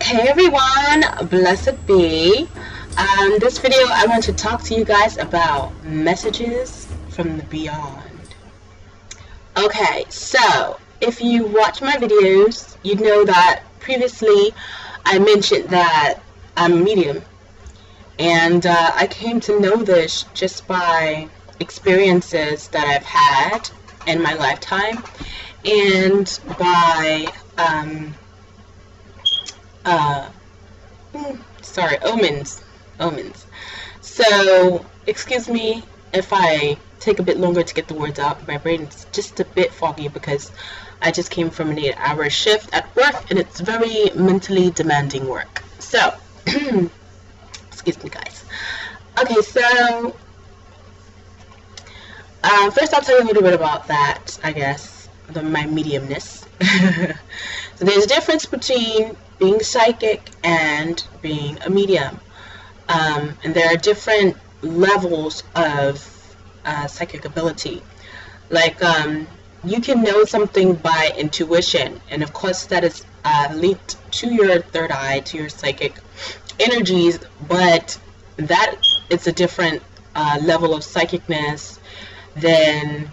Hey everyone, blessed be. This video I want to talk to you guys about messages from the beyond. Okay, so if you watch my videos, you'd know that previously I mentioned that I'm a medium, and I came to know this just by experiences that I've had in my lifetime and by omens. So excuse me if I take a bit longer to get the words out. My brain's just a bit foggy because I just came from an 8-hour shift at work and it's very mentally demanding work. So excuse me guys. Okay, so first I'll tell you a little bit about that, I guess, my mediumness. So there's a difference between being psychic and being a medium. And there are different levels of psychic ability. Like, you can know something by intuition, and of course that is linked to your third eye, to your psychic energies, but that is a different level of psychicness than,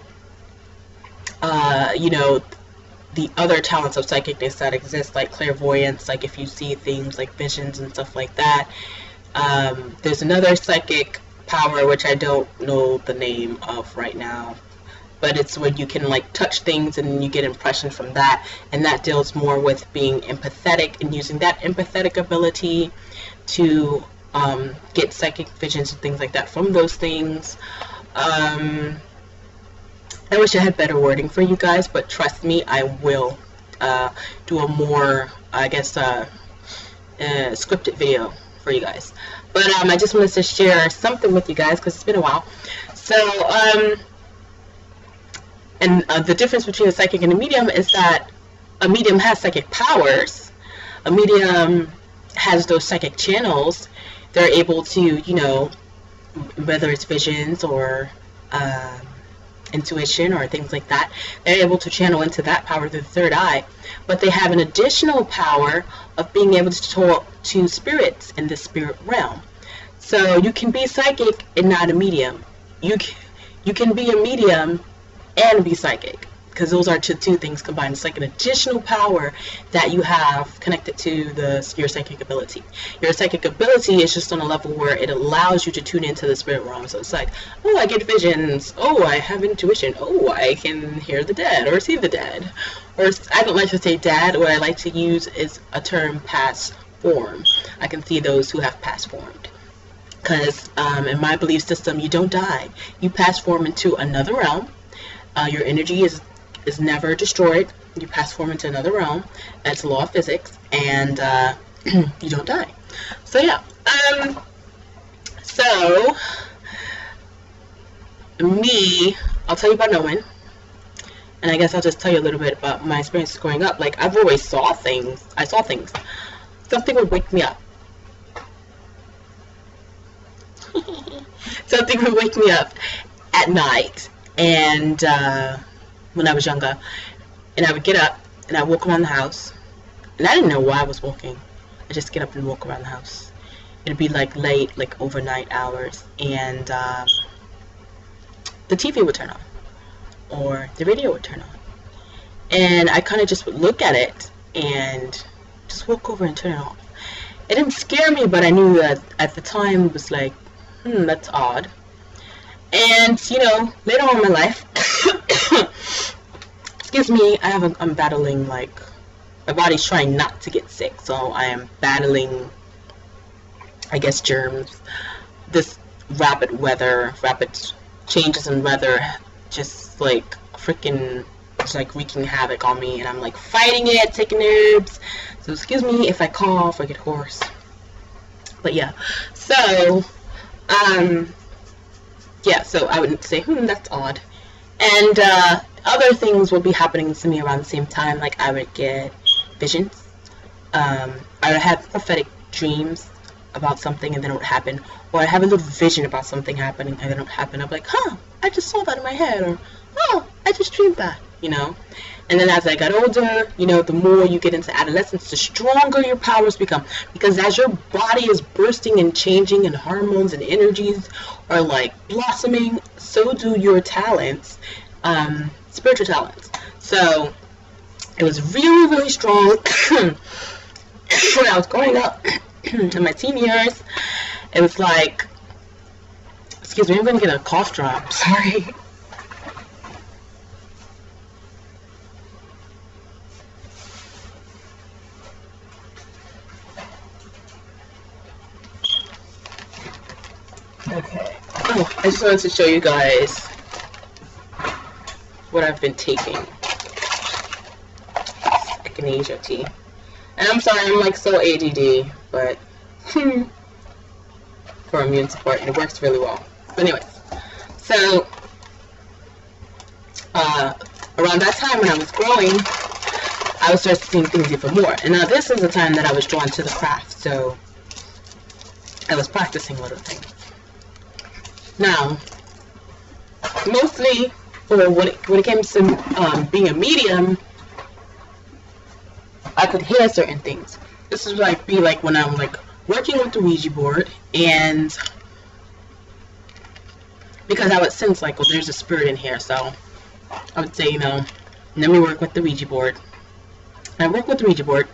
the other talents of psychicness that exist, like clairvoyance, like if you see things like visions and stuff like that. There's another psychic power which I don't know the name of right now, but it's when you can like touch things and you get impressions from that, and that deals more with being empathetic and using that empathetic ability to get psychic visions and things like that from those things. I wish I had better wording for you guys, but trust me, I will do a more, I guess, scripted video for you guys. But I just wanted to share something with you guys because it's been a while. So, the difference between a psychic and a medium is that a medium has psychic powers. A medium has those psychic channels. They're able to, whether it's visions or intuition or things like that, they're able to channel into that power through the third eye. But they have an additional power of being able to talk to spirits in the spirit realm. So you can be psychic and not a medium. You can be a medium and be psychic, because those are two things combined. It's like an additional power that you have connected to your psychic ability. Your psychic ability is just on a level where it allows you to tune into the spirit realm. So it's like, oh, I get visions. Oh, I have intuition. Oh, I can hear the dead or see the dead. Or I don't like to say dead. What I like to use is a term past form. I can see those who have past formed. Because in my belief system, you don't die. You pass form into another realm. Your energy is never destroyed. You pass form into another realm. That's a law of physics, and you don't die. So yeah. So me, I'll tell you about Nolan, and I guess I'll just tell you a little bit about my experience growing up. Like, I've always saw things. I saw things. Something would wake me up. Something would wake me up at night, and when I was younger, and I would get up and I walk around the house, and I didn't know why I was walking. I just get up and walk around the house. It'd be like late, like overnight hours, and the TV would turn on or the radio would turn on, and I kind of just would look at it and just walk over and turn it off. It didn't scare me, but I knew that at the time it was like, that's odd. And later on in my life, excuse me, I'm battling, like, my body's trying not to get sick, so I am battling, I guess, germs. This rapid changes in weather, just like freaking, it's like wreaking havoc on me, and I'm like fighting it, taking herbs. So excuse me if I cough or get hoarse. But yeah, so so I would say, that's odd. And other things would be happening to me around the same time. Like, I would get visions. I would have prophetic dreams about something and then it would happen. Or I have a little vision about something happening and then it would happen. I'm like, I just saw that in my head. Or, oh, I just dreamed that. you know. And then as I got older, you know, the more you get into adolescence, the stronger your powers become. Because as your body is bursting and changing and hormones and energies are like blossoming, so do your talents, spiritual talents. So it was really, really strong when I was growing up in my teen years. It was like, excuse me, I'm going to get a cough drop. Sorry. Okay. Oh, I just wanted to show you guys what I've been taking. Echinacea Tea. And I'm sorry, I'm like so ADD, but for immune support, and it works really well. But anyways, so around that time when I was growing, I was starting seeing things even more. And now this is the time that I was drawn to the craft, so I was practicing little things. Now, mostly for when it came to being a medium, I could hear certain things. This is like when I'm like working with the Ouija board, and because I would sense like, oh, there's a spirit in here, so I would say, you know, let me work with the Ouija board. And I work with the Ouija board,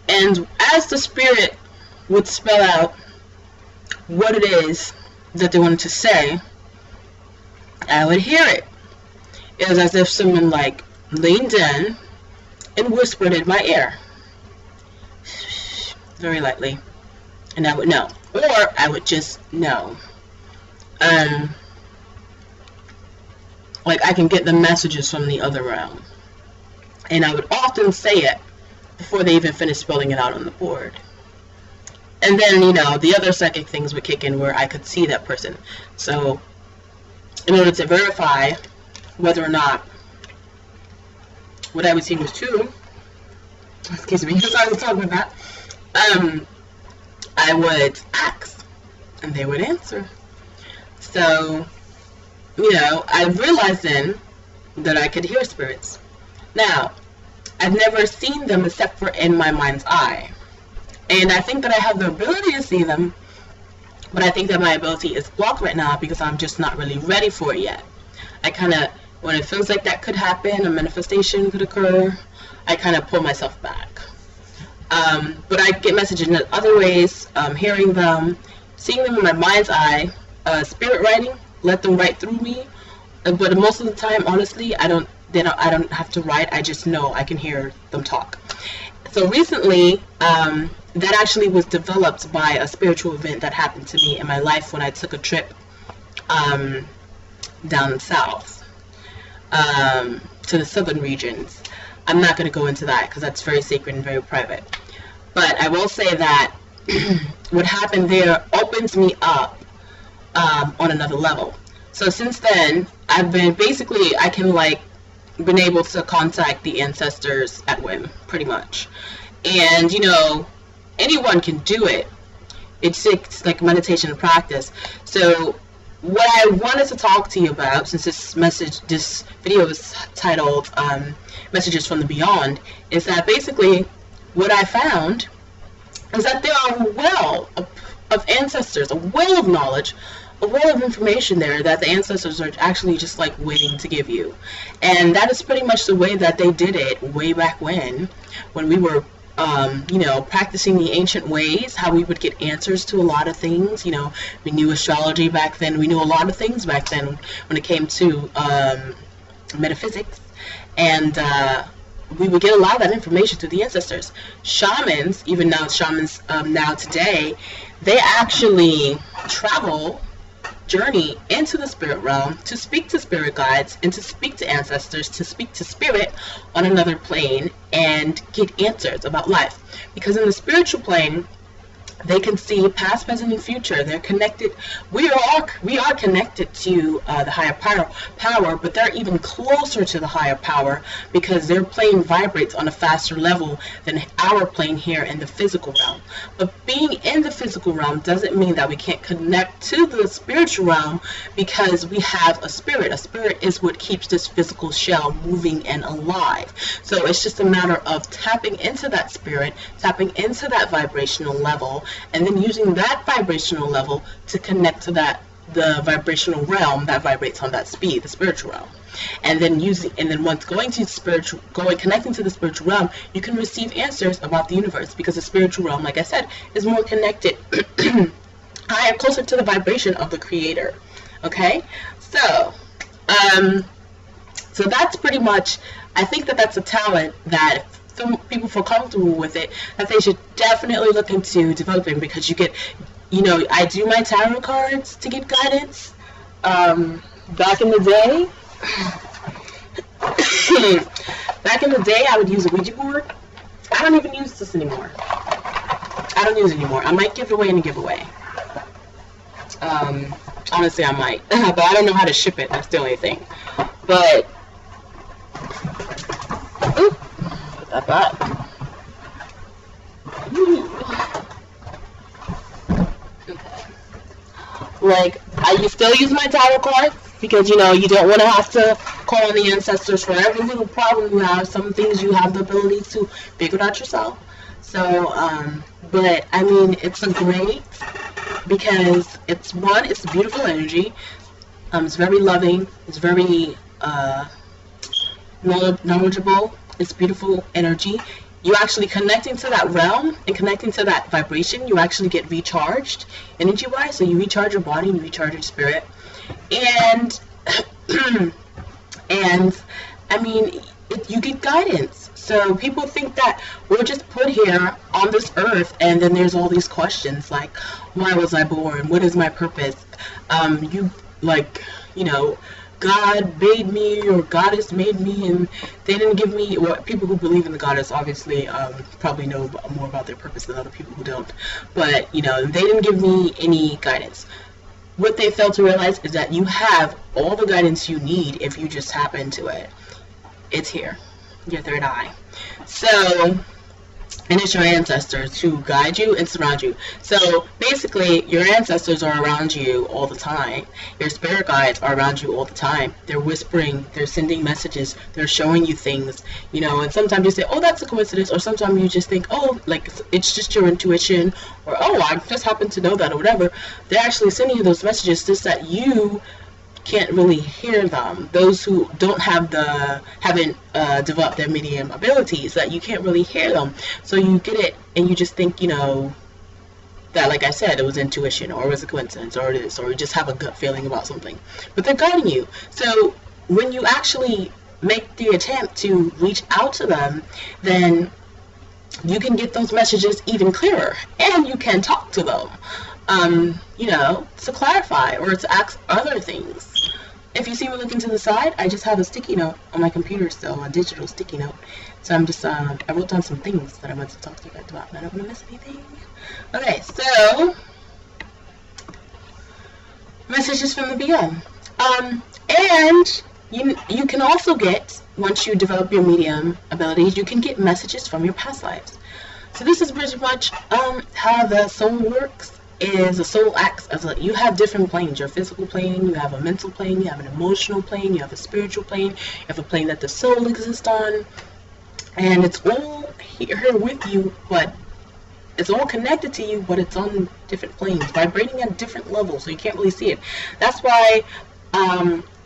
and as the spirit would spell out what it is that they wanted to say, I would hear it. It was as if someone like leaned in and whispered in my ear, very lightly, and I would know, or I would just know. Like I can get the messages from the other realm, and I would often say it before they even finished spelling it out on the board. And then, you know, the other psychic things would kick in where I could see that person. So, in order to verify whether or not what I was seeing was true, excuse me, because I was talking about, I would ask, and they would answer. So, you know, I realized then that I could hear spirits. Now, I've never seen them except for in my mind's eye. And I think that I have the ability to see them, but I think that my ability is blocked right now because I'm just not really ready for it yet. I kind of, when it feels like that could happen, a manifestation could occur, I kind of pull myself back. But I get messages in other ways, hearing them, seeing them in my mind's eye, spirit writing, let them write through me. But most of the time, honestly, I don't have to write. I just know I can hear them talk. So recently, that actually was developed by a spiritual event that happened to me in my life when I took a trip down south to the southern regions. I'm not going to go into that because that's very sacred and very private. But I will say that what happened there opens me up on another level. So since then, I've been basically, I can like been able to contact the ancestors at whim, pretty much. And you know, anyone can do it. It's like meditation and practice. So what I wanted to talk to you about, since this video is titled Messages from the Beyond, is that basically what I found is that there are a well of ancestors, a well of knowledge, a well of information there that the ancestors are actually just like waiting to give you. And that is pretty much the way that they did it way back when we were you know, practicing the ancient ways, how we would get answers to a lot of things. You know, we knew astrology back then, we knew a lot of things back then when it came to metaphysics, and we would get a lot of that information through the ancestors. Shamans, even now shamans now today, they actually journey into the spirit realm to speak to spirit guides and to speak to ancestors, to speak to spirit on another plane and get answers about life. Because in the spiritual plane, They can see past, present, and future. They're connected. We are connected to the higher power, but they're even closer to the higher power because their plane vibrates on a faster level than our plane here in the physical realm. But being in the physical realm doesn't mean that we can't connect to the spiritual realm, because we have a spirit. A spirit is what keeps this physical shell moving and alive. So it's just a matter of tapping into that spirit, tapping into that vibrational level, and then using that vibrational level to connect to the vibrational realm that vibrates on that speed, the spiritual realm. And then once connecting to the spiritual realm, you can receive answers about the universe, because the spiritual realm, like I said, is more connected, higher, closer to the vibration of the creator. Okay, so that's pretty much, I think that's a talent that if people feel comfortable with it, that they should definitely look into developing, because you get, I do my tarot cards to get guidance. Back in the day, I would use a Ouija board. I don't even use this anymore. I might give it away in a giveaway. Honestly, I might, but I don't know how to ship it. That's the only thing. But put that back. Okay. Like, I still use my tarot cards, because you don't want to have to call on the ancestors for every little problem you have. Some things you have the ability to figure it out yourself. So, but I mean, it's a great, because it's beautiful energy. It's very loving. It's very knowledgeable. It's beautiful energy. You actually connecting to that realm and connecting to that vibration, you actually get recharged energy-wise. So you recharge your body and you recharge your spirit. And and I mean, you get guidance. So people think that we're just put here on this earth, and then there's all these questions like, why was I born? What is my purpose? God made me, or Goddess made me, and they didn't give me, or people who believe in the Goddess obviously probably know more about their purpose than other people who don't. But, they didn't give me any guidance. What they fail to realize is that you have all the guidance you need if you just tap into it. It's here, your third eye. So, and it's your ancestors who guide you and surround you. So basically, your ancestors are around you all the time. Your spirit guides are around you all the time. They're whispering, they're sending messages, they're showing you things, and sometimes you say, oh, that's a coincidence, or sometimes you just think, oh, like, it's just your intuition, or, oh, I just happen to know that, or whatever. They're actually sending you those messages, just that you can't really hear them. Those who haven't developed their medium abilities, that you can't really hear them. So you get it, and you just think, that, like I said, it was intuition, or it was a coincidence, or this, or you just have a gut feeling about something. But they're guiding you. So when you actually make the attempt to reach out to them, then you can get those messages even clearer, and you can talk to them. To clarify or to ask other things. If you see me looking to the side, I just have a sticky note on my computer still, a digital sticky note. So I'm just, I wrote down some things that I want to talk to you guys about, and I don't want to miss anything. Okay, so, messages from the beyond. And you can also get, once you develop your medium abilities, you can get messages from your past lives. So this is pretty much how the soul works. Is a soul acts as you have different planes. Your physical plane, you have a mental plane, you have an emotional plane, you have a spiritual plane, you have a plane that the soul exists on, and it's all here with you, but it's all connected to you, but it's on different planes, vibrating at different levels, so you can't really see it. That's why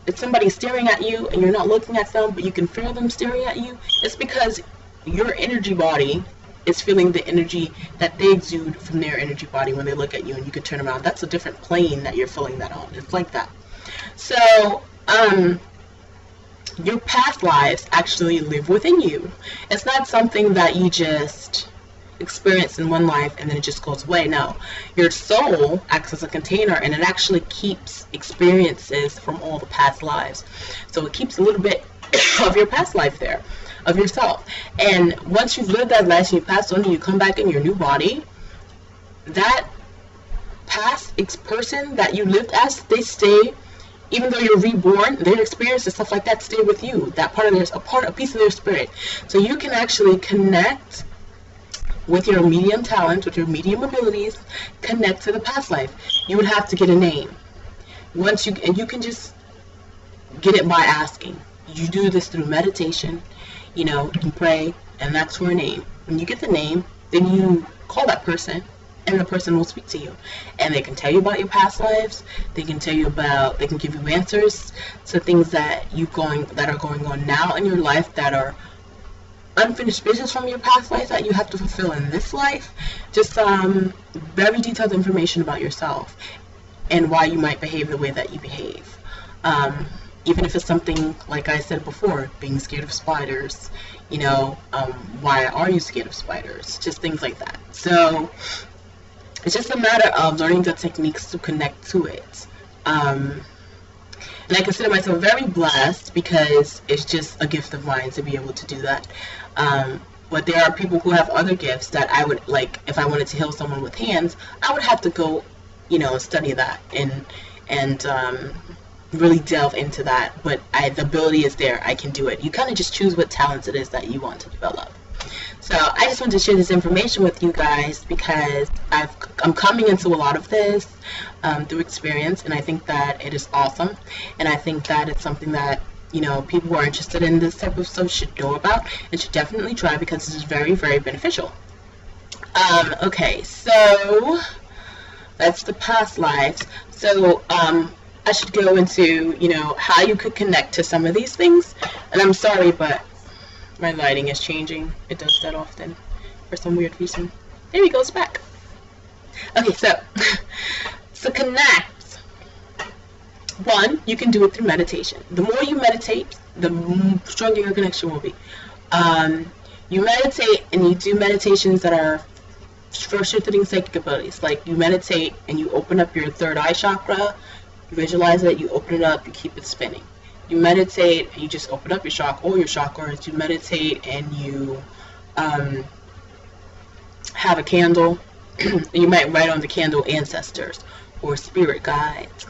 if somebody's staring at you and you're not looking at them, but you can feel them staring at you, it's because your energy body is feeling the energy that they exude from their energy body when they look at you, and you can turn around. That's a different plane that you're feeling that on. It's like that. So, your past lives actually live within you. It's not something that you just experience in one life and then it just goes away. No. Your soul acts as a container, and it actually keeps experiences from all the past lives. So it keeps a little bit of your past life there, of yourself. And once you've lived that life and you pass on and you come back in your new body, that past person that you lived as, they stay, even though you're reborn, their experience and stuff like that stay with you. That part of a piece of their spirit. So you can actually connect with your medium talent, with your medium abilities, connect to the past life. You would have to get a name. And you can just get it by asking. You do this through meditation, you can pray and ask for a name. When you get the name, then you call that person, and the person will speak to you. And they can tell you about your past lives. They can give you answers to things that are going on now in your life that are unfinished business from your past life that you have to fulfill in this life. Just very detailed information about yourself and why you might behave the way that you behave. Even if it's something, like I said before, being scared of spiders, why are you scared of spiders? Just things like that. So it's just a matter of learning the techniques to connect to it. And I consider myself very blessed because it's just a gift of mine to be able to do that. But there are people who have other gifts that I would, like, if I wanted to heal someone with hands, I would have to go, study that and really delve into that. But the ability is there. I can do it. You kind of just choose what talents it is that you want to develop. So I just wanted to share this information with you guys because I'm coming into a lot of this through experience, and I think that it is awesome, and I think that it's something that people who are interested in this type of stuff should know about and should definitely try because this is very, very beneficial. Okay, so that's the past lives. So I should go into how you could connect to some of these things, and I'm sorry, but my lighting is changing. It does that often for some weird reason. There he goes back. Okay, so connect. One, you can do it through meditation. The more you meditate, the stronger your connection will be. You meditate and you do meditations that are for strengthening psychic abilities. Like you meditate and you open up your third eye chakra, you visualize it, you open it up, you keep it spinning. You meditate and you just open up your chakra, all your chakras. You meditate and you have a candle. You might write on the candle ancestors or spirit guides.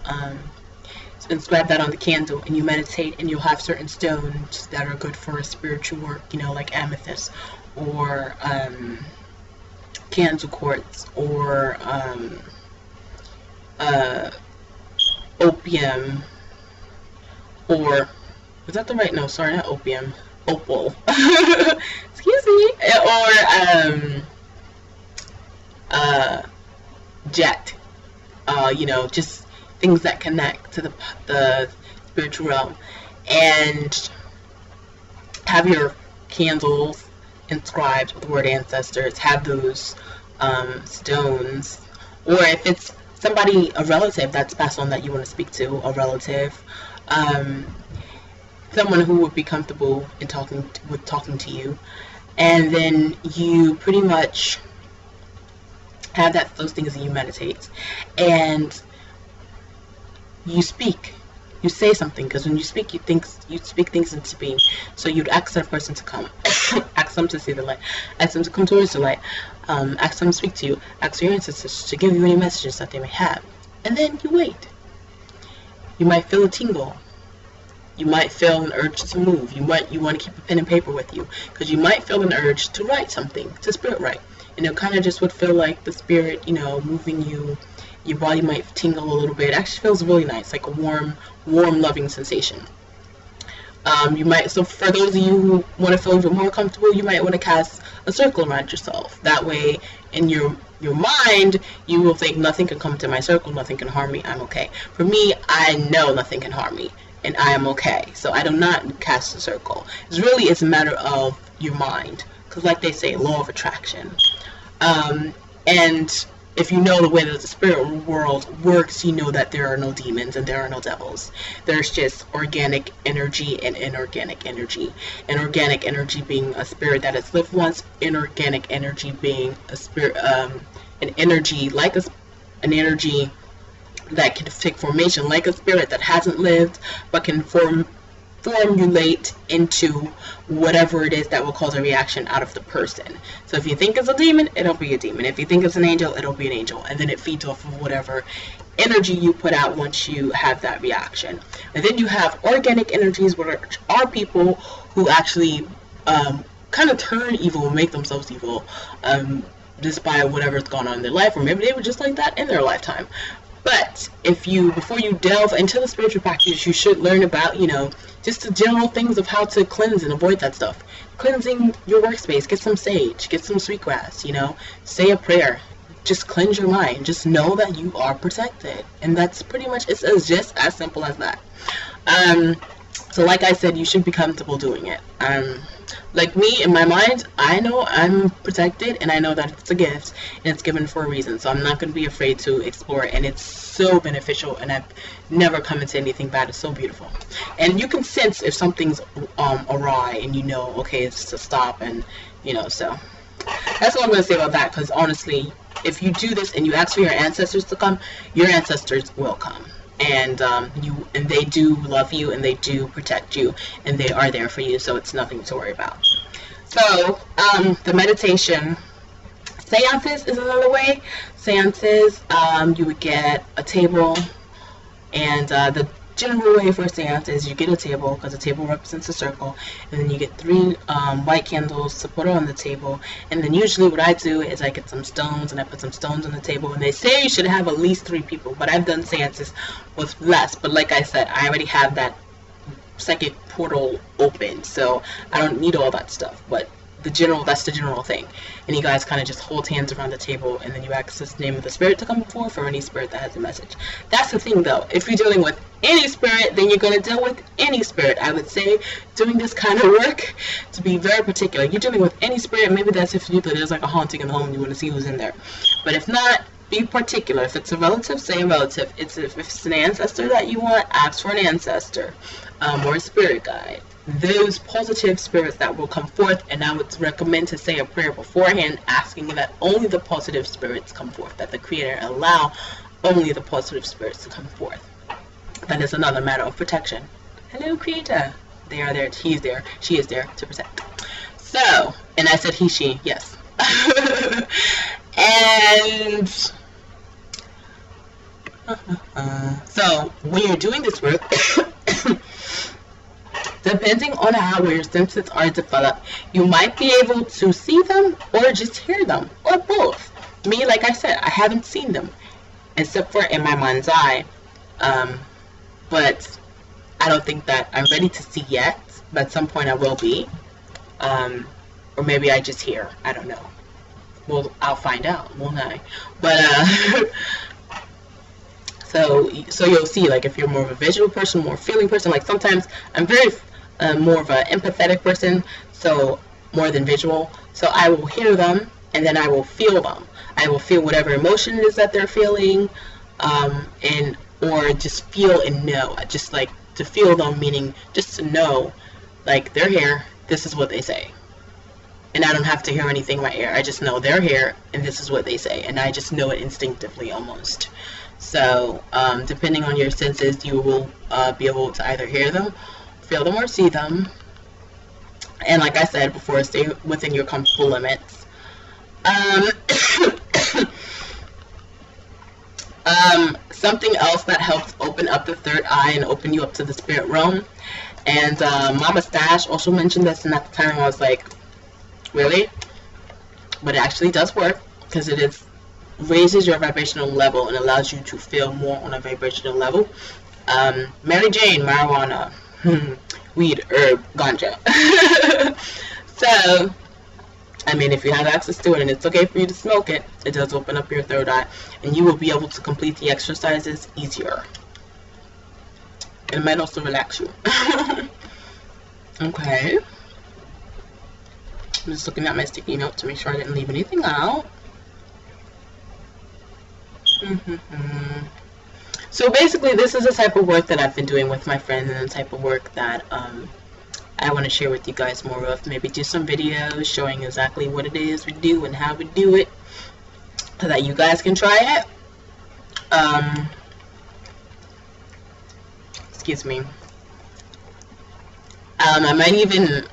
Inscribe that on the candle, and you meditate, and you'll have certain stones that are good for spiritual work, like amethyst or candle quartz or opium, or was that the right? No, sorry, not opium. Opal. Excuse me. Or jet. Just things that connect to the spiritual realm, and have your candles inscribed with the word ancestors. Have those stones, or if it's somebody, a relative that's passed on that you want to speak to, a relative, someone who would be comfortable in talking to you, and then you pretty much have those things, and you meditate, and you speak. You say something, because when you speak, you speak things into being. So you'd ask that person to come, ask them to see the light, ask them to come towards the light, ask them to speak to you, ask your ancestors to give you any messages that they may have, and then you wait. You might feel a tingle. You might feel an urge to move. You want to keep a pen and paper with you, because you might feel an urge to write something, to spirit write, and it kind of just would feel like the spirit, moving you. Your body might tingle a little bit. It actually feels really nice, like a warm, loving sensation. So for those of you who want to feel even more comfortable, you might want to cast a circle around yourself. That way, in your mind, you will think, nothing can come to my circle, nothing can harm me, I'm okay. For me, I know nothing can harm me, and I am okay. So I do not cast a circle. It's a matter of your mind. Because like they say, law of attraction. And if you know the way that the spirit world works, you know that there are no demons and there are no devils. There's just organic energy and inorganic energy. And organic energy being a spirit that has lived once, inorganic energy being a spirit, an energy like an energy that can take formation like a spirit that hasn't lived, but can form formulate into whatever it is that will cause a reaction out of the person. So if you think it's a demon, it'll be a demon. If you think it's an angel, it'll be an angel. And then it feeds off of whatever energy you put out once you have that reaction. And then you have organic energies, which are people who actually kind of turn evil and make themselves evil just by whatever's gone on in their life, or maybe they were just like that in their lifetime. But before you delve into the spiritual practice, you should learn about, just the general things of how to cleanse and avoid that stuff. Cleansing your workspace, get some sage, get some sweetgrass, say a prayer. Just cleanse your mind. Just know that you are protected. And that's pretty much, it's just as simple as that. So like I said, you should be comfortable doing it. Like me, in my mind, I know I'm protected, and I know that it's a gift, and it's given for a reason. So I'm not going to be afraid to explore it, and it's so beneficial, and I've never come into anything bad. It's so beautiful. And you can sense if something's awry, and okay, it's to stop, and, so that's all I'm going to say about that, because honestly, if you do this and you ask for your ancestors to come, your ancestors will come. And they do love you, and they do protect you, and they are there for you, so it's nothing to worry about. So the meditation, seances is another way. Seances, you would get a table, and the general way for a seance is you get a table, because a table represents a circle, and then you get 3 white candles to put on the table. And then usually what I do is I get some stones, and I put some stones on the table, and they say you should have at least 3 people, but I've done seances with less. But like I said, I already have that second portal open, so I don't need all that stuff. But that's the general thing. And you guys kind of just hold hands around the table, and then you access the name of the spirit to come before for any spirit that has a message. That's the thing, though. If you're dealing with any spirit, then you're going to deal with any spirit. I would say doing this kind of work to be very particular. You're dealing with any spirit. Maybe that's if there's like a haunting in the home and you want to see who's in there. But if not, be particular. If it's a relative, say a relative. If it's an ancestor that you want, ask for an ancestor or a spirit guide. Those positive spirits that will come forth, and I would recommend to say a prayer beforehand, asking that only the positive spirits come forth, that the Creator allow only the positive spirits to come forth. That is another matter of protection. Hello, Creator. They are there. He is there. She is there to protect. So, and I said he, she, yes. And so when you're doing this work, depending on how your senses are developed, you might be able to see them or just hear them, or both. Me, like I said, I haven't seen them, except for in my mind's eye. But I don't think that I'm ready to see yet, but at some point I will be. Or maybe I just hear. I don't know. Well, I'll find out, won't I? But, so you'll see, like, if you're more of a visual person, more feeling person, like sometimes I'm very more of an empathetic person, so more than visual. So I will hear them, and then I will feel them. I will feel whatever emotion it is that they're feeling, or just feel and know. Just like to feel them, meaning just to know, like, they're here, this is what they say. And I don't have to hear anything in my ear. I just know they're here, and this is what they say. And I just know it instinctively almost. So, depending on your senses, you will be able to either hear them, feel them, or see them. And like I said before, stay within your comfortable limits. Something else that helps open up the third eye and open you up to the spirit realm. And Mama Stash also mentioned this, and at the time I was like, really? But it actually does work, because it raises your vibrational level and allows you to feel more on a vibrational level. Mary Jane, marijuana, weed, herb, ganja. So, I mean, if you have access to it and it's okay for you to smoke it, it does open up your third eye, and you will be able to complete the exercises easier. It might also relax you. Okay. I'm just looking at my sticky note to make sure I didn't leave anything out. So basically, this is the type of work that I've been doing with my friends, and the type of work that I want to share with you guys more of. Maybe do some videos showing exactly what it is we do and how we do it, so that you guys can try it. Excuse me. I might even,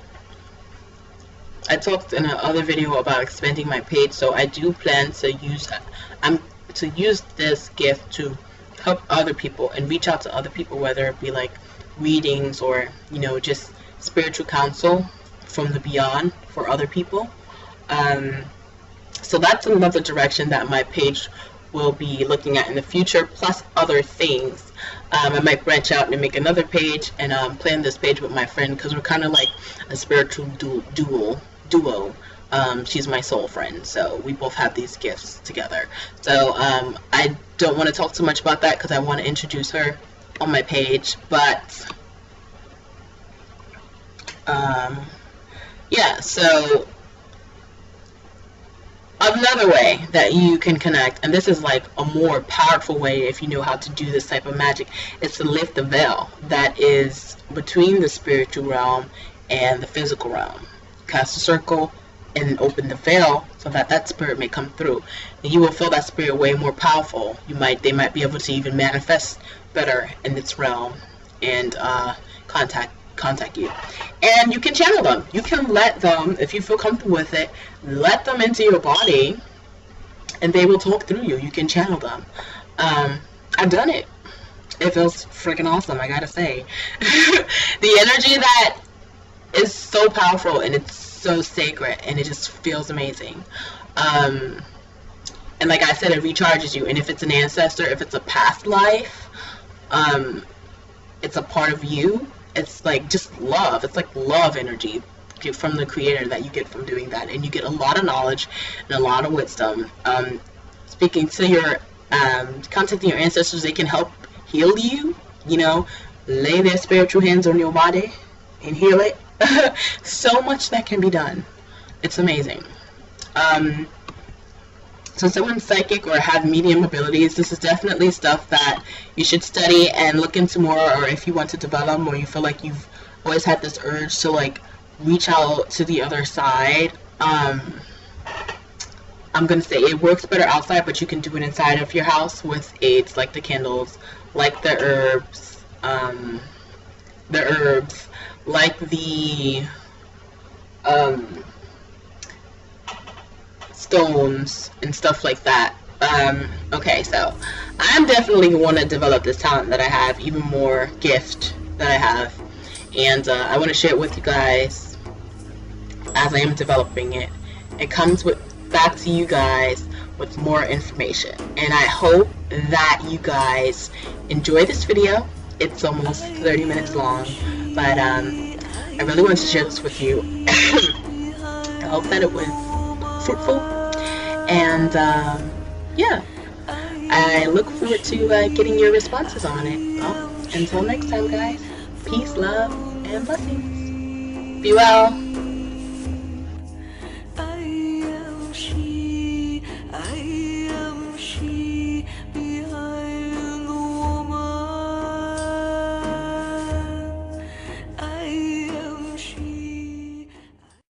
I talked in another video about expanding my page, so I do plan to use this gift to help other people and reach out to other people, whether it be like readings or, you know, just spiritual counsel from the beyond for other people. So that's another direction that my page will be looking at in the future, plus other things. I might branch out and make another page and plan this page with my friend, because we're kind of like a spiritual duo. She's my soul friend, so we both have these gifts together. So I don't want to talk too much about that because I want to introduce her on my page, but yeah, so another way that you can connect, and this is like a more powerful way if you know how to do this type of magic, is to lift the veil that is between the spiritual realm and the physical realm. Cast a circle and open the veil so that that spirit may come through, and you will feel that spirit way more powerful. They might be able to even manifest better in its realm and contact you, and you can channel them. You can let them, if you feel comfortable with it, let them into your body and they will talk through you. You can channel them. I've done it. It feels freaking awesome, I gotta say. The energy that is so powerful and it's so sacred and it just feels amazing. And like I said, it recharges you, and if it's an ancestor, if it's a past life, it's a part of you. It's like just love. It's like love energy from the creator that you get from doing that, and you get a lot of knowledge and a lot of wisdom. Speaking to your contacting your ancestors, they can help heal you, you know, lay their spiritual hands on your body and heal it. So much that can be done. It's amazing. So someone's psychic or have medium abilities, this is definitely stuff that you should study and look into more, or if you want to develop, or you feel like you've always had this urge to like reach out to the other side. I'm gonna say it works better outside, but you can do it inside of your house with aids like the candles, like the herbs, like the stones and stuff like that. Okay, so I'm definitely want to develop this talent that I have, even more gift that I have, and I want to share it with you guys as I am developing it. It comes back to you guys with more information, and I hope that you guys enjoy this video. It's almost 30 minutes long, but I really wanted to share this with you. I hope that it was fruitful, and yeah, I look forward to getting your responses on it. Well, until next time, guys, peace, love, and blessings. Be well.